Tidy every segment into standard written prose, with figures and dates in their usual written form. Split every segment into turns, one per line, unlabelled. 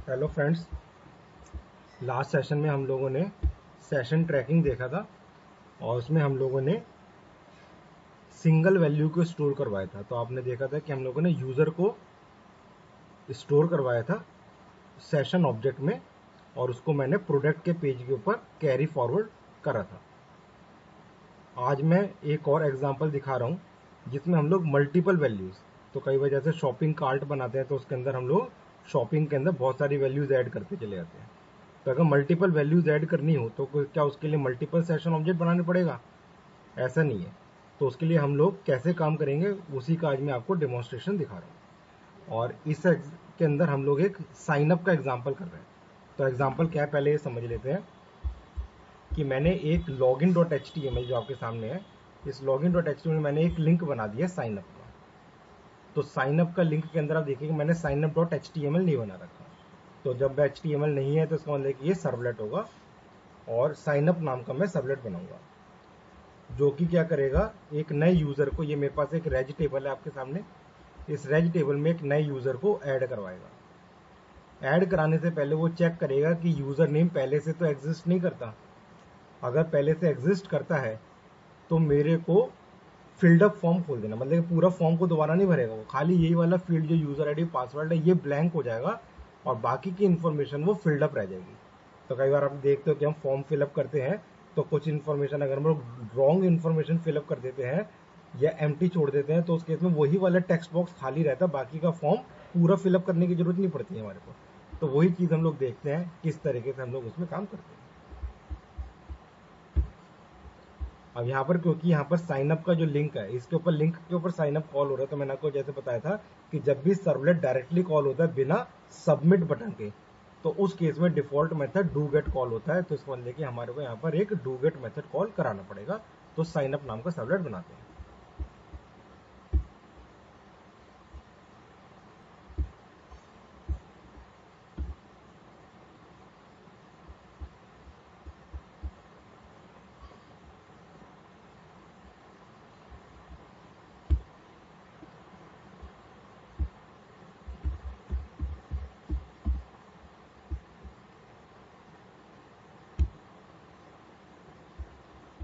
Hello friends. Last session में हम लोगों ने सेशन ट्रैकिंग देखा था और उसमें हम लोगों ने सिंगल वैल्यू को स्टोर करवाया था। तो आपने देखा था कि हम लोगों ने यूज़र को स्टोर करवाया था सेशन ऑब्जेक्ट में और उसको मैंने प्रोडक्ट के पेज के ऊपर कैरी फॉरवर्ड करा था। आज मैं एक और एग्जांपल दिखा रहा हूँ जिसमें हम लोग मल्टीपल वैल्यूज़, तो कई वजह से शॉपिंग कार्ट बनाते हैं तो उसके अंदर हम लोग शॉपिंग के अंदर बहुत सारी वैल्यूज़ ऐड करते चले जाते हैं। तो अगर मल्टीपल वैल्यूज ऐड करनी हो तो क्या उसके लिए मल्टीपल सेशन ऑब्जेक्ट बनाने पड़ेगा? ऐसा नहीं है। तो उसके लिए हम लोग कैसे काम करेंगे उसी का आज मैं आपको डेमोन्स्ट्रेशन दिखा रहा हूँ। और के अंदर हम लोग एक साइन अप का एग्जाम्पल कर रहे हैं। तो एग्जाम्पल क्या है पहले ये समझ लेते हैं कि मैंने एक login dot H T M L जो आपके सामने है, इस login dot H T M L मैंने एक लिंक बना दिया साइन अप का। तो साइन अप का लिंक के अंदर आप देखिए कि मैंने sign up dot H T M L नहीं बना रखा। तो जब एच टी एम एल नहीं है तो इसका मतलब कि ये सर्वलेट होगा और साइन अप नाम का मैं सर्वलेट बनाऊंगा जो कि क्या करेगा, एक नए यूजर को, ये मेरे पास एक रेज टेबल है आपके सामने, इस रेज टेबल में एक नए यूजर को ऐड करवाएगा। ऐड कराने से पहले वो चेक करेगा कि यूजर नेम पहले से तो एग्जिस्ट नहीं करता। अगर पहले से एग्जिस्ट करता है तो मेरे को फिल्ड अप फॉर्म खोल देना, मतलब पूरा फॉर्म को दोबारा नहीं भरेगा, वो खाली यही वाला फील्ड जो यूजर आईडी पासवर्ड है ये ब्लैंक हो जाएगा और बाकी की इन्फॉर्मेशन वो फिल्ड अप रह जाएगी। तो कई बार आप देखते हो कि हम फॉर्म फिलअप करते हैं तो कुछ इन्फॉर्मेशन अगर हम लोग रॉन्ग इन्फॉर्मेशन फिलअप कर देते हैं या एम्प्टी छोड़ देते हैं तो उस केस में वही वाला टेक्स्ट बॉक्स खाली रहता है, बाकी का फॉर्म पूरा फिलअप करने की जरूरत नहीं पड़ती है हमारे को। तो वही चीज़ हम लोग देखते हैं किस तरीके से हम लोग उसमें काम करते हैं। अब यहाँ पर क्योंकि यहाँ पर साइन अप का जो लिंक है, इसके ऊपर लिंक के ऊपर साइन अप कॉल हो रहा है, तो मैंने आपको जैसे बताया था कि जब भी सर्वलेट डायरेक्टली कॉल होता है बिना सबमिट बटन के, तो उस केस में default method do get call होता है। तो इसको लेके हमारे को यहाँ पर एक डू गेट मेथड कॉल कराना पड़ेगा। तो साइन अप नाम का सर्वलेट बनाते हैं।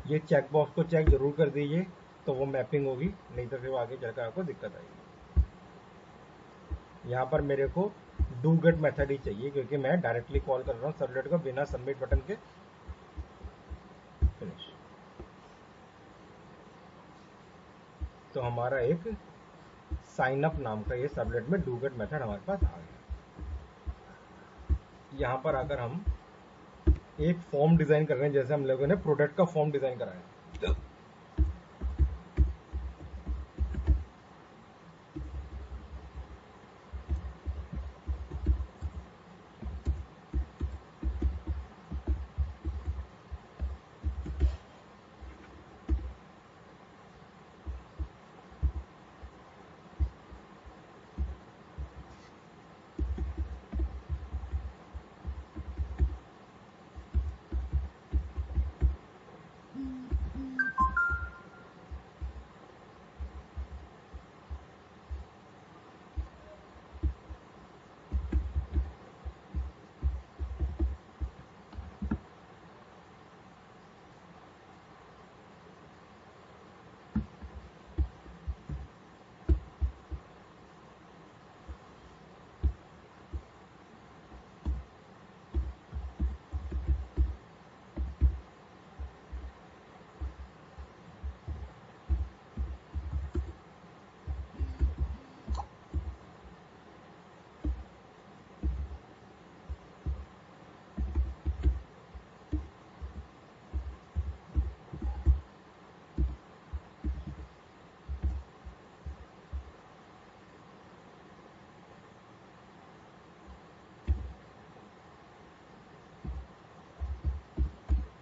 ये चेक बॉक्स को चेक जरूर कर दीजिए, तो वो मैपिंग होगी, नहीं तो फिर आगे चलकर आपको दिक्कत आएगी। यहाँ पर मेरे को डू गेट मेथड ही चाहिए क्योंकि मैं डायरेक्टली कॉल कर रहा हूँ सर्वलेट को बिना सबमिट बटन के। फिनिश। तो हमारा एक साइन अप नाम का ये सर्वलेट में डू गेट मेथड हमारे पास आ गया। यहाँ पर आकर हम एक फॉर्म डिजाइन कर रहे हैं, जैसे हम लोगों ने प्रोडक्ट का फॉर्म डिजाइन कराया।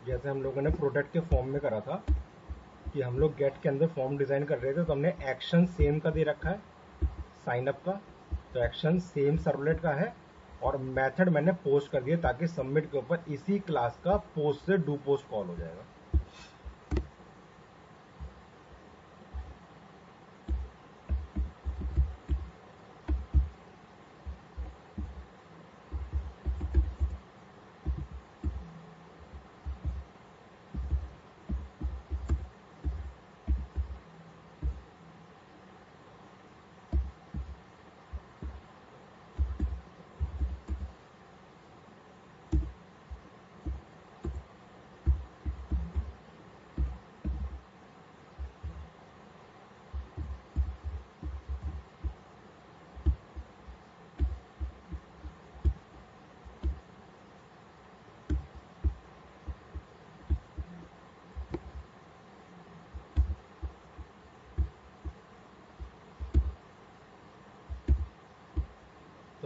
जैसे हम लोगों ने प्रोडक्ट के फॉर्म में करा था कि हम लोग गेट के अंदर फॉर्म डिजाइन कर रहे थे, तो हमने एक्शन सेम का दे रखा है साइन अप का। तो एक्शन सेम सर्वलेट का है और मेथड मैंने पोस्ट कर दिया ताकि सबमिट के ऊपर इसी क्लास का पोस्ट से डू पोस्ट कॉल हो जाएगा।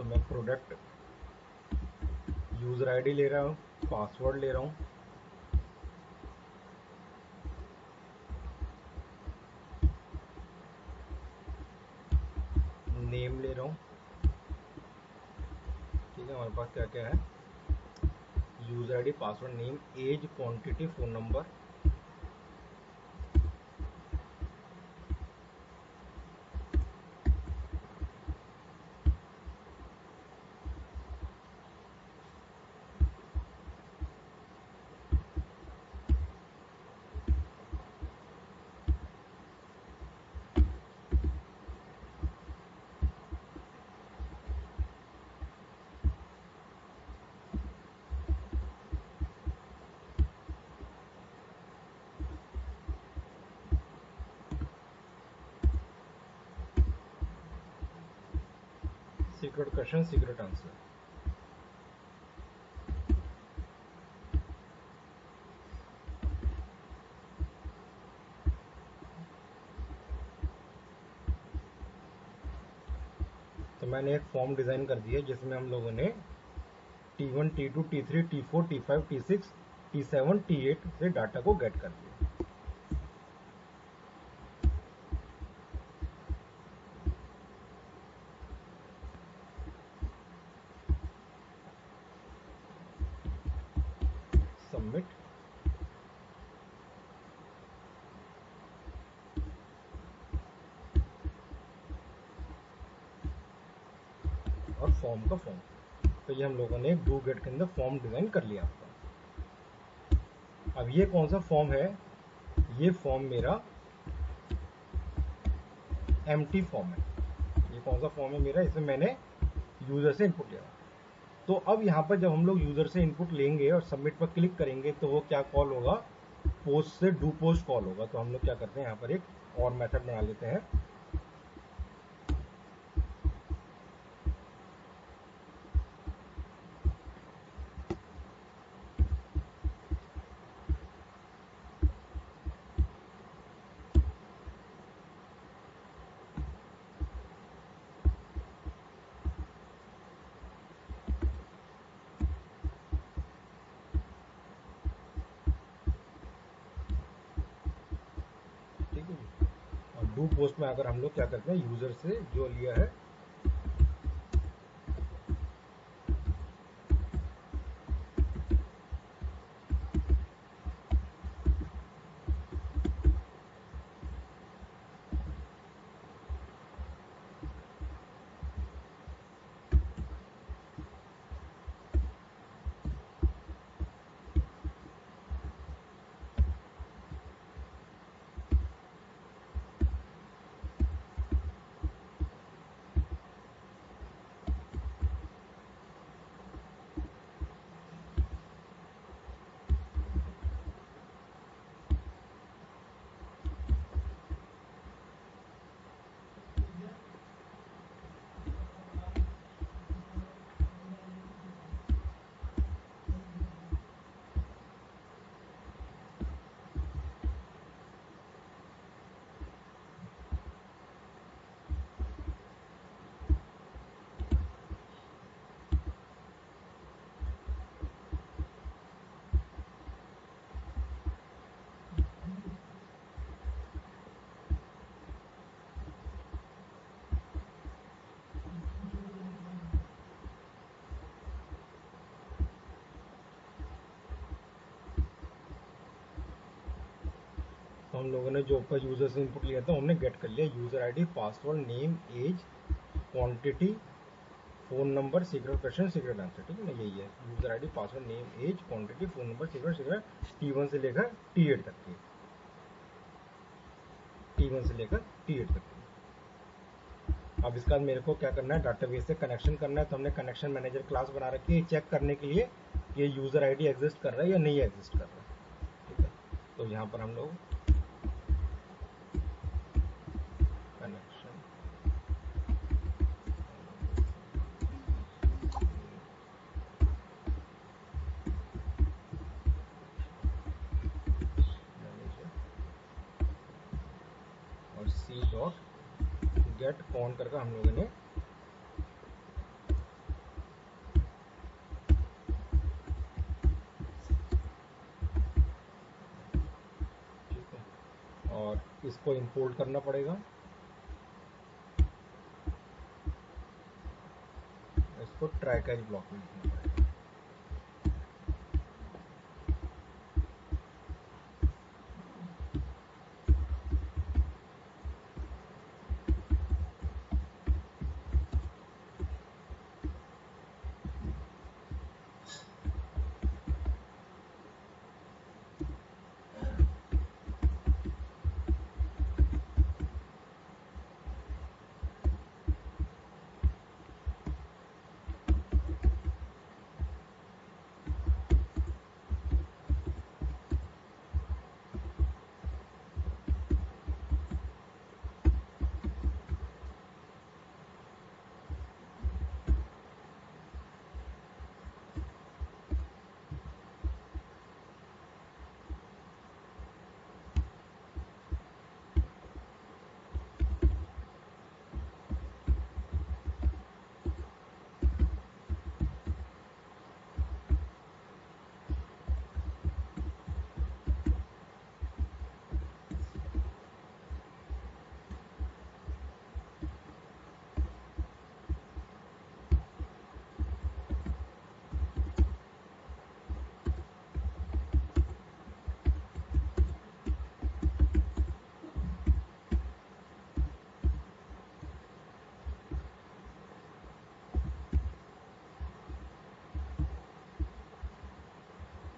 तो मैं प्रोडक्ट यूज़र आईडी ले रहा हूँ, पासवर्ड ले रहा हूँ, नेम ले रहा हूँ। ठीक है, हमारे पास क्या क्या है, user ID, password, name, age, quantity, phone number. Secret question, secret answer. तो मैंने एक फॉर्म डिज़ाइन कर दिया जिसमें हम लोगों ने T1, T2, T3, T4, T5, T6, T7, T8 से डाटा को गेट कर दिया। सबमिट। और फॉर्म का फॉर्म। तो ये हम लोगों ने डू गेट के अंदर फॉर्म डिज़ाइन कर लिया आपका। अब ये कौन सा फॉर्म है, ये फॉर्म मेरा एम्प्टी फॉर्म है। ये कौन सा फॉर्म है मेरा, इसमें मैंने यूज़र से इनपुट लिया। तो अब यहाँ पर जब हम लोग यूज़र से इनपुट लेंगे और सबमिट पर क्लिक करेंगे तो वो क्या कॉल होगा, पोस्ट से डू पोस्ट कॉल होगा। तो हम लोग क्या करते हैं, यहाँ पर एक और मेथड बना लेते हैं। ठीक है जी। और डू पोस्ट में अगर हम लोग क्या करते हैं, यूज़र से जो लिया है तो हम लोगों ने जो ऊपर यूज़र से इनपुट लिया था हमने गेट कर लिया। User ID, password, name, age, quantity, phone number, secret question, secret answer. ठीक है ना, यही है user ID, password, name, age, quantity, phone number, secret T1 से लेकर T8 तक की। T1 से लेकर T8 तक की। अब इसके बाद मेरे को क्या करना है, डाटाबेस से कनेक्शन करना है। तो हमने कनेक्शन मैनेजर क्लास बना रखी है चेक करने के लिए ये यूज़र आईडी एग्जिस्ट कर रहा है या नहीं एग्जिस्ट कर रहा है। ठीक है, तो यहाँ पर हम लोग कनेक्शन मैनेजर और C.get ऑन करके हम लोगों ने इसको इंपोर्ट करना पड़ेगा, इसको ट्राई कैच ब्लॉक में लिखना पड़ेगा।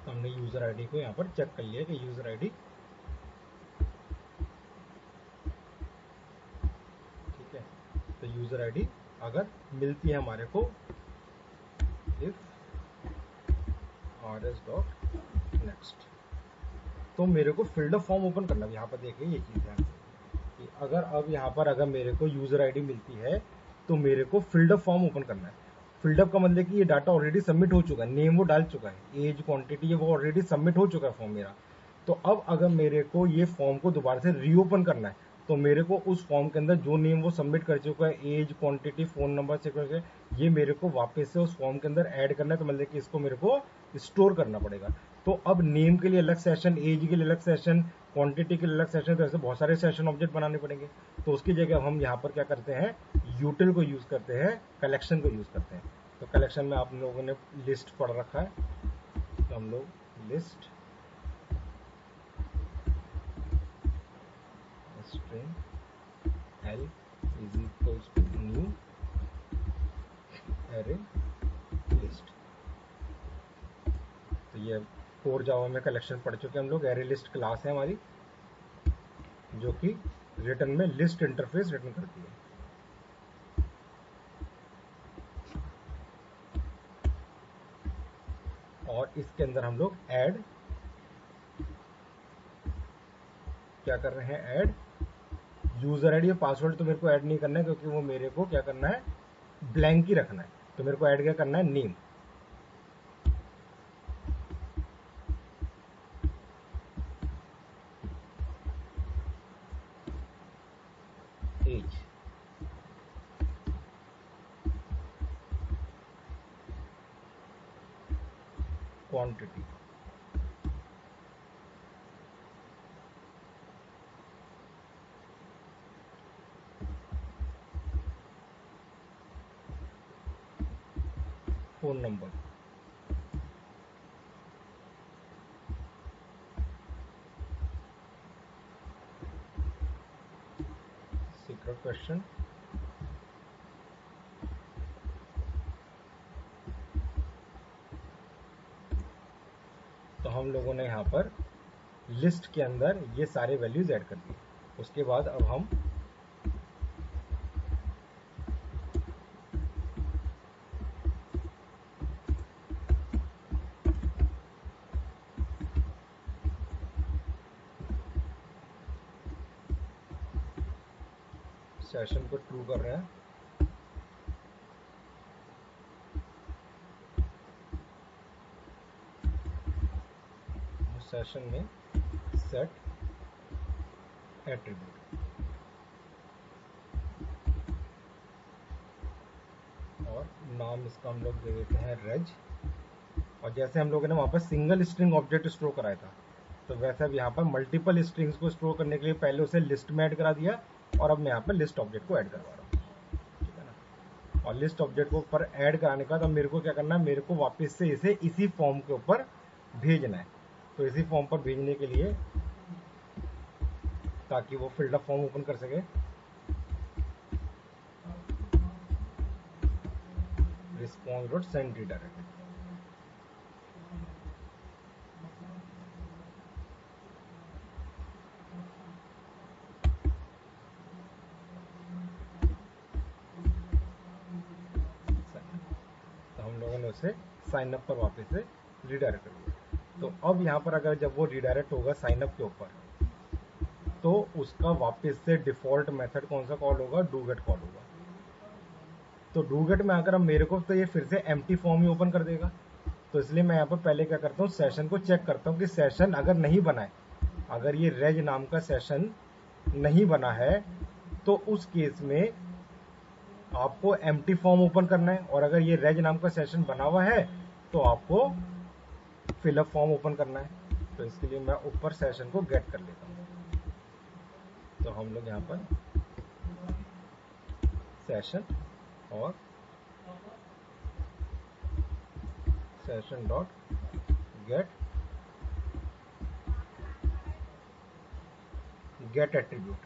हमने यूजर आईडी को यहाँ पर चेक कर लिया कि यूजर आईडी ठीक है। तो यूजर आईडी अगर मिलती है हमारे को, इफ rs.next, तो मेरे को फील्ड ऑफ फॉर्म ओपन करना है। यहाँ पर देखिए ये चीज़ ध्यान से कि अगर अब यहाँ पर अगर मेरे को यूजर आईडी मिलती है तो मेरे को फील्ड ऑफ फॉर्म ओपन करना है। फील्ड अप का मतलब कि ये डाटा ऑलरेडी सबमिट हो चुका है, नेम वो डाल चुका है, एज क्वांटिटी ये वो ऑलरेडी सबमिट हो चुका है फॉर्म मेरा। तो अब अगर मेरे को ये फॉर्म को दोबारा से रीओपन करना है तो मेरे को उस फॉर्म के अंदर जो नेम वो सबमिट कर चुका है, एज क्वांटिटी फोन नंबर से ये मेरे को वापस से उस फॉर्म के अंदर ऐड करना है। तो मतलब कि इसको मेरे को स्टोर करना पड़ेगा। तो अब नेम के लिए अलग सेशन, एज के लिए अलग सेशन, क्वांटिटी के लिए अलग सेशन, तो ऐसे बहुत सारे सेशन ऑब्जेक्ट बनाने पड़ेंगे। तो उसकी जगह हम यहाँ पर क्या करते हैं, यूटिल को यूज करते हैं, कलेक्शन को यूज करते हैं। तो कलेक्शन में आप लोगों ने लिस्ट पढ़ रखा है, तो हम लोग list string L is equals to new array list. तो ये कोर जावा में कलेक्शन पढ़ चुके हम लोग। एरे लिस्ट क्लास है हमारी जो कि रिटर्न में लिस्ट इंटरफेस रिटर्न करती है। और इसके अंदर हम लोग ऐड क्या कर रहे हैं, ऐड यूजर आईडी और पासवर्ड तो मेरे को ऐड नहीं करना है क्योंकि वो मेरे को क्या करना है, ब्लैंक ही रखना है। तो मेरे को ऐड क्या करना है, name, age, quantity, phone number, secret question, तो हम लोगों ने यहाँ पर लिस्ट के अंदर ये सारे वैल्यूज ऐड कर दिए। उसके बाद अब हम सेशन को ट्रू कर रहे हैं। सेशन में सेट एट्रीब्यूट और नाम इसका हम लोग दे देते हैं रेज। और जैसे हम लोगों ने वहां पर सिंगल स्ट्रिंग ऑब्जेक्ट स्टोर कराया था, तो वैसे अब यहाँ पर मल्टीपल स्ट्रिंग्स को स्टोर करने के लिए पहले उसे लिस्ट में ऐड करा दिया, और अब मैं यहाँ पर लिस्ट ऑब्जेक्ट को ऐड करवा रहा हूँ, ठीक है ना। और लिस्ट ऑब्जेक्ट को ऊपर ऐड कराने का तो मेरे को क्या करना है, मेरे को वापस से इसे इसी फॉर्म के ऊपर भेजना है। तो इसी फॉर्म पर भेजने के लिए, ताकि वो फिल्ड ऑफ फॉर्म ओपन कर सके, रिस्पॉन्स डॉट सेंड रिडायरेक्ट। तो हम लोगों ने उसे साइन अप पर वापस से रिडायरेक्ट कर दिया। तो अब यहाँ पर अगर जब वो रिडायरेक्ट होगा साइन अप के ऊपर, तो उसका वापस से डिफॉल्ट मेथड कौन सा कॉल होगा, डू गेट कॉल होगा। तो डू गेट में अगर अब मेरे को, तो ये फिर से एम्प्टी फॉर्म ही ओपन कर देगा। तो इसलिए मैं यहाँ पर पहले क्या करता हूँ, सेशन को चेक करता हूँ कि सेशन अगर नहीं बना है, अगर ये रेज नाम का सेशन नहीं बना है, तो उस केस में आपको एम्प्टी फॉर्म ओपन करना है, और अगर ये रेज नाम का सेशन बना हुआ है तो आपको फिलअप फॉर्म ओपन करना है। तो इसके लिए मैं ऊपर सेशन को गेट कर लेता हूँ। तो हम लोग यहाँ पर सेशन और सेशन डॉट गेट एट्रीब्यूट,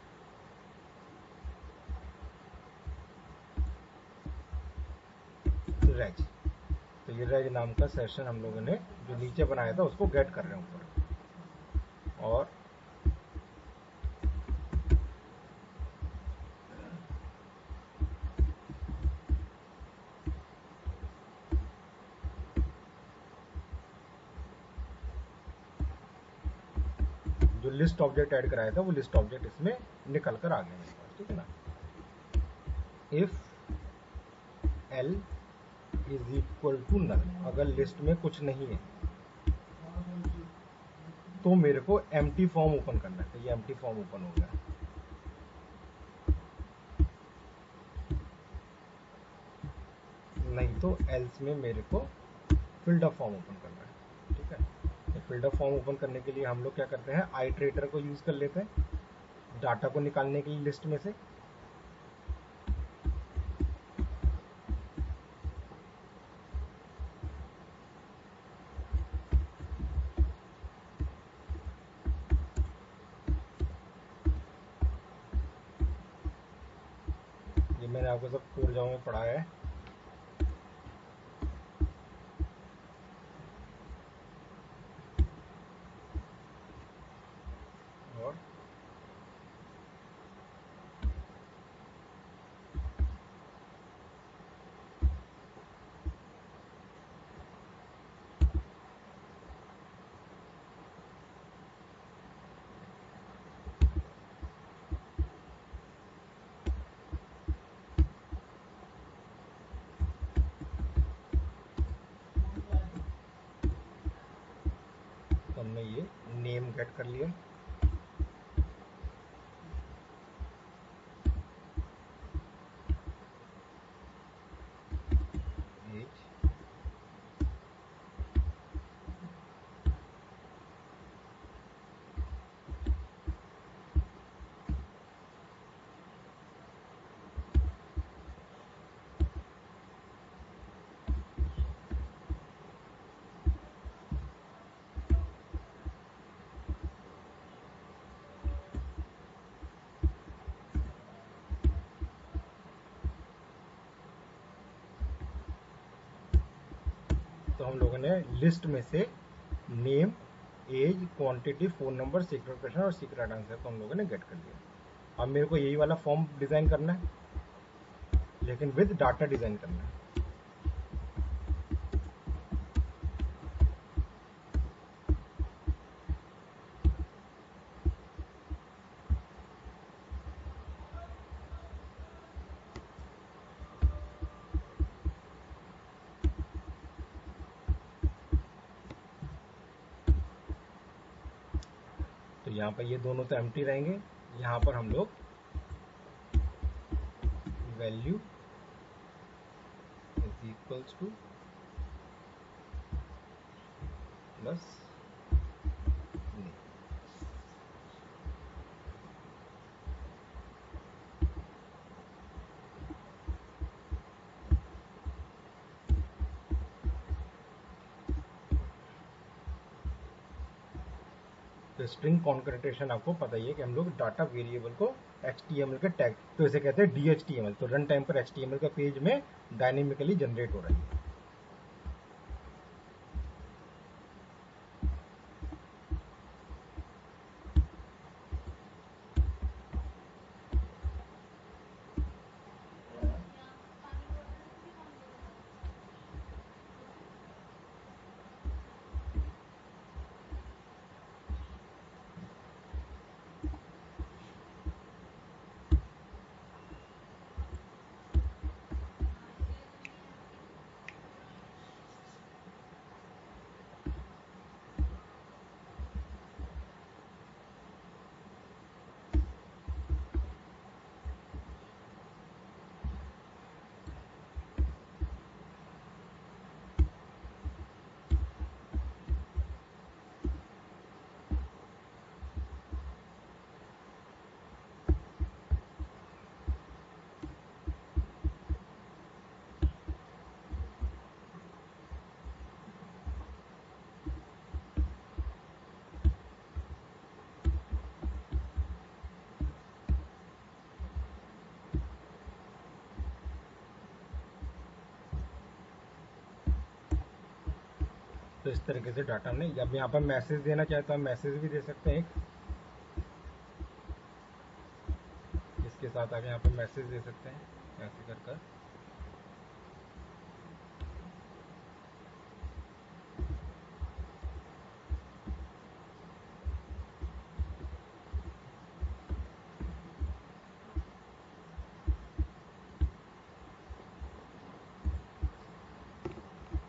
रेज। तो ये रेज नाम का सेशन हम लोगों ने जो नीचे बनाया था उसको गेट कर रहे हैं ऊपर। और जो लिस्ट ऑब्जेक्ट ऐड कराया था वो लिस्ट ऑब्जेक्ट इसमें निकल कर आ गया मेरे पास, ठीक है ना। If L is equal to null, अगर लिस्ट में कुछ नहीं है तो मेरे को एम्प्टी फॉर्म ओपन करना है। तो ये एम्प्टी फॉर्म ओपन हो गया। नहीं तो एल्स में मेरे को फिल्ड ऑफ फॉर्म ओपन करना है, ठीक है। तो फिल्ड ऑफ फॉर्म ओपन करने के लिए हम लोग क्या करते हैं, आइटरेटर को यूज कर लेते हैं डाटा को निकालने के लिए लिस्ट में से। ये मैंने आपको सब कोड जावा में पढ़ाया है। और तो हमने ये नेम गेट कर लिया, एज, तो हम लोगों ने लिस्ट में से name, age, quantity, phone number, secret question और सीक्रेट आंसर को हम लोगों ने गेट कर लिया। अब मेरे को यही वाला फॉर्म डिजाइन करना है, लेकिन विद डाटा डिजाइन करना है। तो यहाँ पर ये दोनों तो एम्प्टी रहेंगे। यहाँ पर हम लोग value is equals two plus name, तो स्ट्रिंग कॉन्करेटेशन आपको पता ही है कि हम लोग डाटा वेरिएबल को HTML के टैग, तो इसे कहते हैं DHTML। तो रन टाइम पर HTML का पेज में डायनेमिकली जनरेट हो रही है। तो इस तरीके से डाटा हमने, जब यहाँ पर मैसेज देना चाहे तो हम मैसेज भी दे सकते हैं। इसके साथ आगे यहाँ पर मैसेज दे सकते हैं ऐसे कर कर।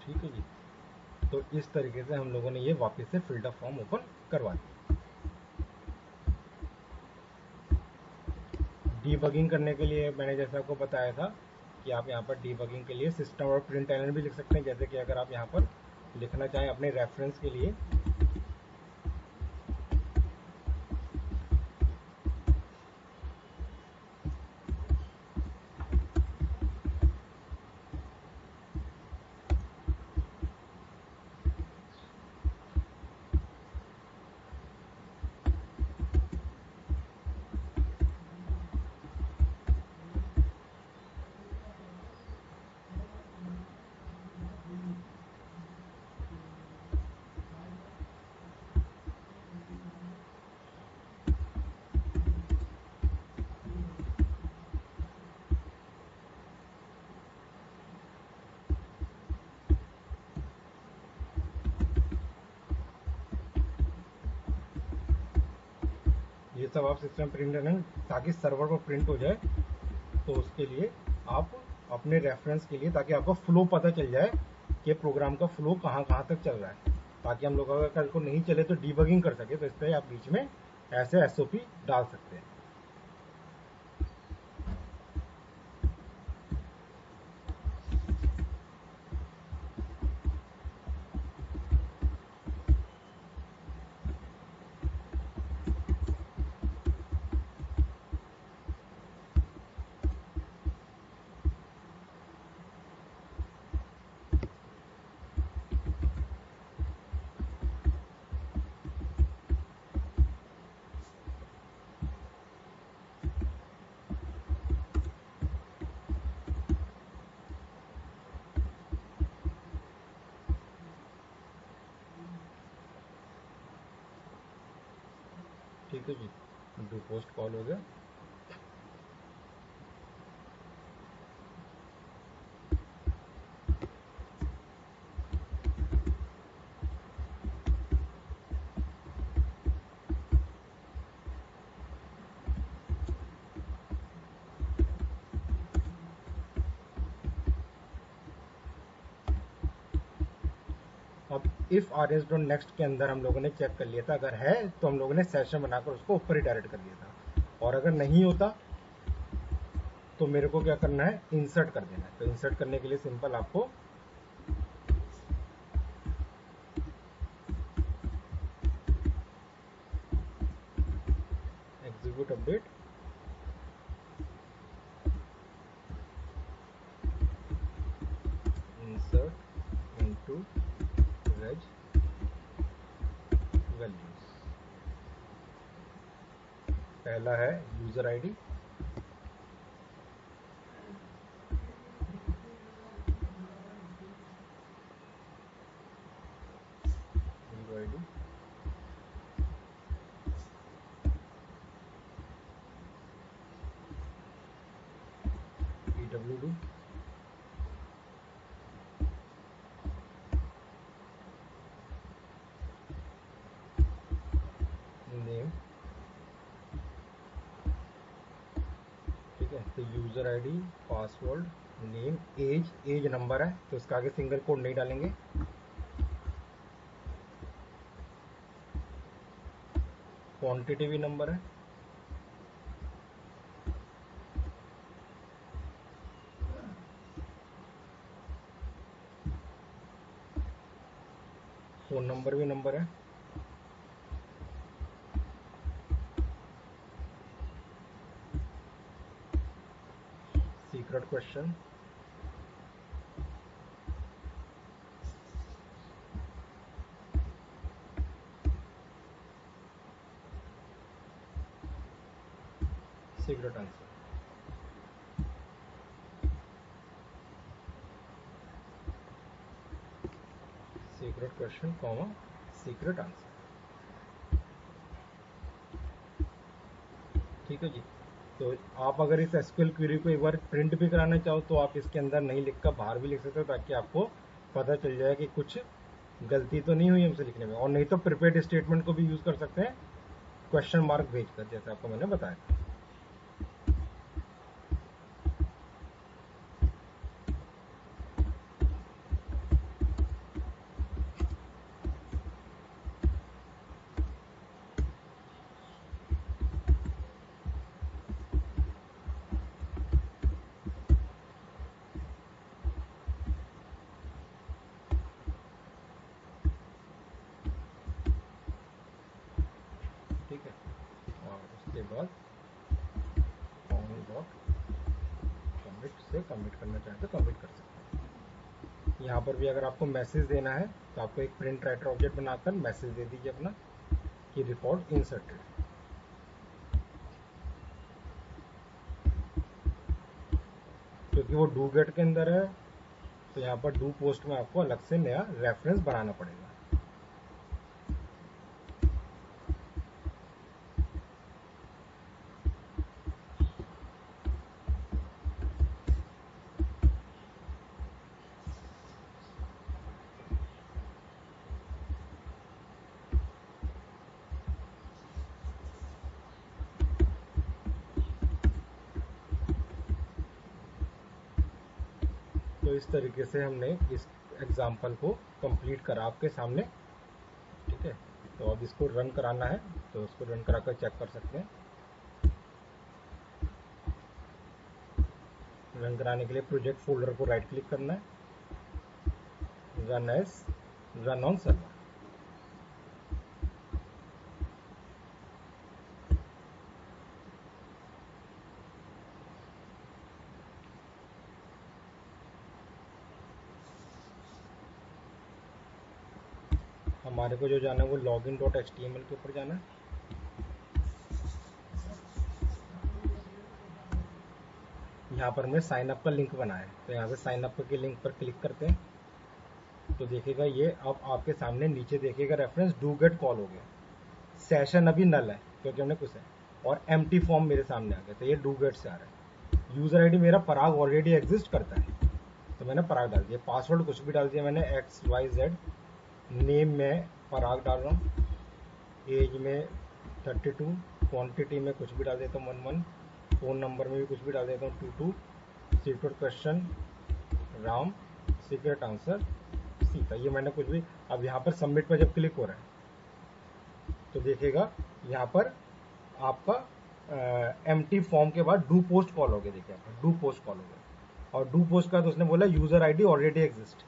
ठीक है जी। तो इस तरीके से हम लोगों ने ये वापस से फिल्टर फॉर्म ओपन करवा दिया। डीबगिंग करने के लिए मैंने जैसे आपको बताया था कि आप यहाँ पर डीबगिंग के लिए सिस्टम और प्रिंट एलन भी लिख सकते हैं। जैसे कि अगर आप यहाँ पर लिखना चाहें अपने रेफरेंस के लिए, ये सब आप सिस्टम प्रिंट एलन, ताकि सर्वर पर प्रिंट हो जाए, तो उसके लिए आप अपने रेफरेंस के लिए, ताकि आपको फ्लो पता चल जाए कि प्रोग्राम का फ्लो कहाँ कहाँ तक चल रहा है, ताकि हम लोग अगर कल को नहीं चले तो डीबगिंग कर सके। तो इस तरह आप बीच में ऐसे SOP डाल सकते हैं। ठीक है जी, डू पोस्ट कॉल हो गया। अब इफ RS डॉट नेक्स्ट के अंदर हम लोगों ने चेक कर लिया था, अगर है तो हम लोगों ने सेशन बनाकर उसको ऊपर ही डायरेक्ट कर दिया था, और अगर नहीं होता तो मेरे को क्या करना है, इंसर्ट कर देना है। तो इंसर्ट करने के लिए सिंपल आपको execute update insert reg values, पहला है यूजर आईडी, PWD, नेम, ठीक है। तो user ID, password, name, age number है तो इसका आगे सिंगल कोड नहीं डालेंगे। क्वांटिटी भी नंबर है, फोन नंबर भी नंबर है, secret question, secret answer. Secret question comma secret answer, ठीक है जी। तो आप अगर इस एसक्यूएल क्वेरी को एक बार प्रिंट भी कराना चाहो तो आप इसके अंदर नहीं लिखकर बाहर भी लिख सकते हो, ताकि आपको पता चल जाए कि कुछ गलती तो नहीं हुई हमसे लिखने में। और नहीं तो प्रिपेयर्ड स्टेटमेंट को भी यूज कर सकते हैं क्वेश्चन मार्क भेजकर, जैसे आपको मैंने बताया। ठीक है, और उसके बाद कमिट से कमिट करना चाहें तो कमिट कर सकते हैं। यहाँ पर भी अगर आपको मैसेज देना है तो आपको एक प्रिंट राइटर ऑब्जेक्ट बनाकर मैसेज दे दीजिए अपना कि रिकॉर्ड इंसर्टेड, क्योंकि वो डू गेट के अंदर है तो यहाँ पर डू पोस्ट में आपको अलग से नया रेफरेंस बनाना पड़ेगा। तो इस तरीके से हमने इस एग्जाम्पल को कंप्लीट करा आपके सामने, ठीक है। तो अब इसको रन कराना है तो उसको रन कराकर चेक कर सकते हैं। रन कराने के लिए प्रोजेक्ट फोल्डर को राइट क्लिक करना है, run as, run on server. हमारे को जो जाना है वो login.html के ऊपर जाना है। यहाँ पर हमने साइन अप का लिंक बनाया है तो यहाँ से साइन अप के लिंक पर क्लिक करते हैं तो देखिएगा ये अब आपके सामने नीचे देखिएगा रेफरेंस डू गेट कॉल हो गया। सेशन अभी नल है क्योंकि हमने कुछ है, और एम्प्टी फॉर्म मेरे सामने आ गया तो ये डू गेट से आ रहा है। यूजर आईडी मेरा पराग ऑलरेडी एग्जिस्ट करता है तो मैंने पराग डाल दिया। पासवर्ड कुछ भी डाल दिया मैंने XYZ, नेम में पराग डाल रहा हूँ, एज में 32, क्वांटिटी में कुछ भी डाल देता हूँ 11, फ़ोन नंबर में भी कुछ भी डाल देता हूँ 22, secret question Ram, secret answer Sita, ये मैंने कुछ भी। अब यहाँ पर सबमिट पर जब क्लिक हो रहा है तो देखिएगा यहाँ पर आपका एम्प्टी फॉर्म के बाद डू पोस्ट कॉल हो गया। देखिए यहाँ पर डू पोस्ट कॉल हो गया, और डू पोस्ट का तो उसने बोला यूजर आईडी ऑलरेडी एग्जिस्ट,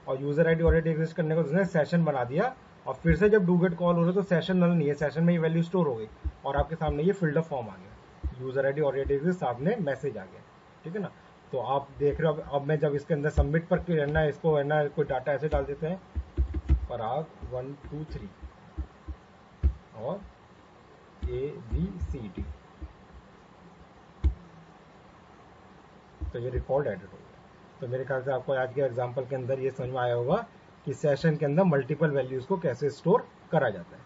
और यूजर आईडी ऑलरेडी एग्जिस्ट करने का उसने सेशन बना दिया। और फिर से जब डू गेट कॉल हो रहा है तो सेशन नल नहीं है, सेशन में ये वैल्यू स्टोर हो गई और आपके सामने ये फिल्ड अप फॉर्म आ गया, यूजर आईडी ऑलरेडी एग्जिस्ट, सामने मैसेज आ गया, ठीक है ना। तो आप देख रहे हो अब मैं जब इसके अंदर सबमिट पर है इसको है ना कोई डाटा ऐसे डाल देते हैं पराग 1 2 3 और ABCD, तो ये रिकॉर्ड एडिट हो गया। तो मेरे ख्याल से आपको आज के एग्जांपल के अंदर ये समझ में आया होगा कि सेशन के अंदर मल्टीपल वैल्यूज को कैसे स्टोर करा जाता है।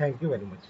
Thank you very much.